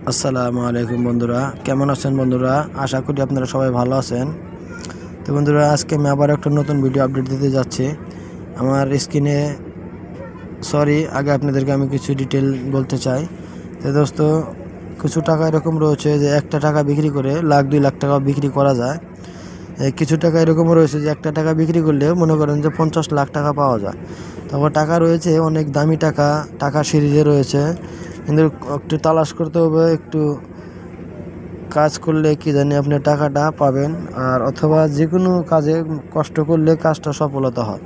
আসসালামু আলাইকুম বন্ধুরা, কেমন আছেন বন্ধুরা? আশা করি আপনারা সবাই ভালো আছেন। তো বন্ধুরা, আজকে আমি আবার একটা নতুন ভিডিও আপডেট দিতে যাচ্ছি। আমার স্ক্রিনে আগে আপনাদেরকে আমি কিছু ডিটেল বলতে চাই। তো দোস্ত, কিছু টাকা এরকম রয়েছে যে একটা টাকা বিক্রি করে লাখ 2 লাখ টাকা বিক্রি করা যায়। কিছু টাকা এরকমও রয়েছে যে একটা টাকা বিক্রি করলে মনে করেন যে 50 লাখ টাকা পাওয়া যায়। তারপর টাকা রয়েছে অনেক দামি টাকা সিরিজে রয়েছে, কিন্তু একটু তালাশ করতে হবে, একটু কাজ করলে কি জানি আপনি টাকাটা পাবেন, আর অথবা যে কোনো কাজে কষ্ট করলে কাজটা সফলতা হয়।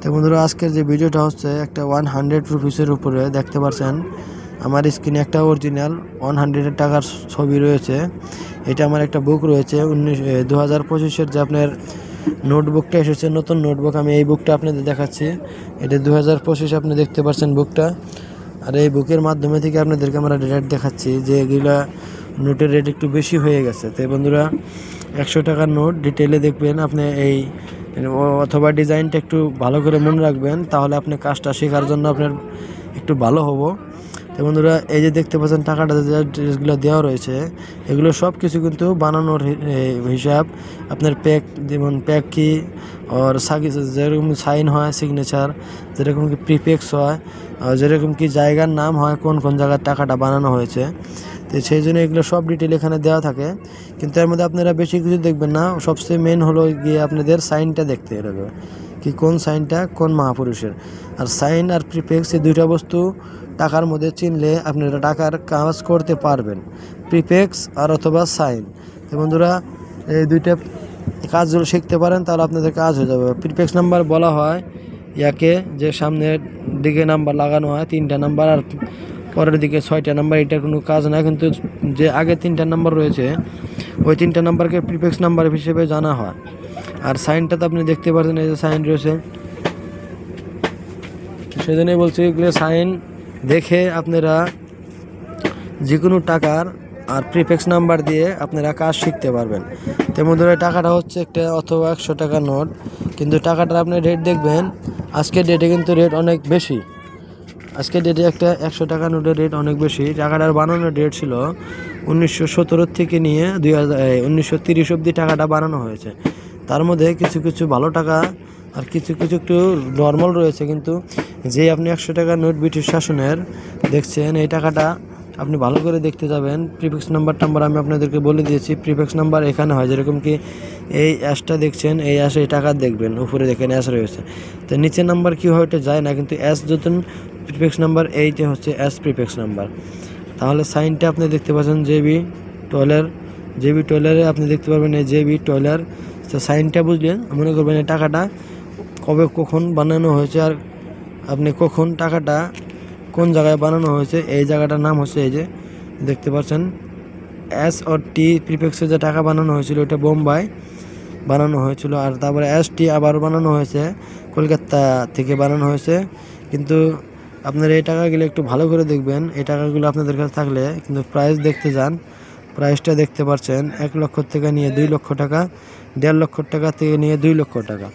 তো বন্ধুরা, আজকের যে ভিডিওটা হচ্ছে একটা 100 রুপিসের উপরে দেখতে পাচ্ছেন আমার স্ক্রিনে একটা অরিজিনাল 100 টাকার ছবি রয়েছে। এটা আমার একটা বুক রয়েছে 2025-এর যে আপনার নোটবুকটা এসেছে, নতুন নোটবুক। আমি এই বুকটা আপনাদের দেখাচ্ছি। এটা 2025 আপনি দেখতে পাচ্ছেন বুকটা। আর এই বুকের মাধ্যমে থেকে আপনাদেরকে আমরা রেট দেখাচ্ছি যে এগুলা নোটের রেট একটু বেশি হয়ে গেছে। তো বন্ধুরা, 100 টাকার নোট ডিটেলে দেখবেন আপনি, এই অথবা ডিজাইনটা একটু ভালো করে মনে রাখবেন, তাহলে আপনি কাজটা শেখার জন্য আপনার একটু ভালো হবো। তো বন্ধুরা, এই যে দেখতে পাচ্ছেন টাকাটা যে ড্রেসগুলো দেওয়া রয়েছে, এগুলো সব কিছু কিন্তু বানানোর হিসাব। আপনার প্যাক, যেমন প্যাক কি আর যেরকম সাইন হয়, সিগনেচার, যেরকম কি প্রিপেক্স হয়, যেরকম কি জায়গার নাম হয়, কোন কোন জায়গার টাকাটা বানানো হয়েছে। তো সেই জন্য এগুলো সব ডিটেল এখানে দেওয়া থাকে। কিন্তু এর মধ্যে আপনারা বেশি কিছু দেখবেন না, সবচেয়ে মেন হলো গিয়ে আপনাদের সাইনটা দেখতে হবে, কি কোন সাইনটা কোন মহাপুরুষের। আর সাইন আর প্রিপেক্স, এই দুইটা বস্তু টাকার মধ্যে চিনলে আপনারা টাকার কাজ করতে পারবেন, প্রিপেক্স আর অথবা সাইন। তো বন্ধুরা, এই দুইটা কাজ যদি শিখতে পারেন তাহলে আপনাদের কাজ হয়ে যাবে। প্রিপেক্স নাম্বার বলা হয় ইয়াকে, যে সামনের দিকে নাম্বার লাগানো হয় 3টা নাম্বার, আর পরের দিকে 6টা নাম্বার। এটার কোনো কাজ না, কিন্তু যে আগে 3টা নাম্বার রয়েছে ওই 3টা নাম্বারকে প্রিপেক্স নাম্বার হিসেবে জানা হয়। আর সাইনটা তো আপনি দেখতে পাচ্ছেন, এই যে সাইন রয়েছে। সেই জন্যই বলছি, এগুলো সাইন দেখে আপনারা যে কোনো টাকার আর প্রিপেক্স নাম্বার দিয়ে আপনারা কাজ শিখতে পারবেন। তেমন ধরে টাকাটা হচ্ছে একটা অথবা 100 টাকার নোট, কিন্তু টাকাটার আপনি রেট দেখবেন আজকের ডেটে কিন্তু রেট অনেক বেশি। আজকের ডেটে একটা 100 টাকা নোটের রেট অনেক বেশি। টাকাটার বানানোর ডেট ছিল 1917 থেকে নিয়ে 1930 অবধি টাকাটা বানানো হয়েছে। তার মধ্যে কিছু কিছু ভালো টাকা আর কিছু কিছু একটু নর্মাল রয়েছে, কিন্তু যে আপনি 100 টাকার নোট ব্রিটিশ শাসনের দেখছেন, এই টাকাটা আপনি ভালো করে দেখতে যাবেন। প্রিফিক্স নাম্বার আমি আপনাদেরকে বলে দিয়েছি। প্রিফিক্স নাম্বার এখানে হয়, যেরকম কি এই অ্যাশটা দেখছেন, এই অ্যাশে এই টাকা দেখবেন, উপরে দেখেন অ্যাশ রয়েছে। তো নিচের নাম্বার কী হয় ওটা যায় না, কিন্তু অ্যাশ যখন প্রিফিক্স নাম্বার, এইটা হচ্ছে অ্যাশ প্রিফিক্স নাম্বার। তাহলে সাইনটা আপনি দেখতে পাচ্ছেন জেবি টয়লারে আপনি দেখতে পারবেন এই জেবি টয়লার। তো সাইনটা বুঝলেন, মনে করবেন এই টাকাটা কবে কখন বানানো হয়েছে, আর আপনি কখন টাকাটা কোন জায়গায় বানানো হয়েছে। এই জায়গাটার নাম হচ্ছে, এই যে দেখতে পাচ্ছেন এস ও টি প্রিফিক্সে যে টাকা বানানো হয়েছিল ওটা বোম্বাই বানানো হয়েছিল, আর তারপরে এস টি আবার বানানো হয়েছে কলকাতা থেকে বানানো হয়েছে। কিন্তু আপনারা এই টাকাগুলো একটু ভালো করে দেখবেন। এই টাকাগুলো আপনাদের কাছে থাকলে কিন্তু প্রাইস দেখতে যান, প্রাইসটা দেখতে পাচ্ছেন 1 লক্ষ থেকে নিয়ে 2 লক্ষ টাকা, 1.5 লক্ষ টাকা থেকে নিয়ে 2 লক্ষ টাকা।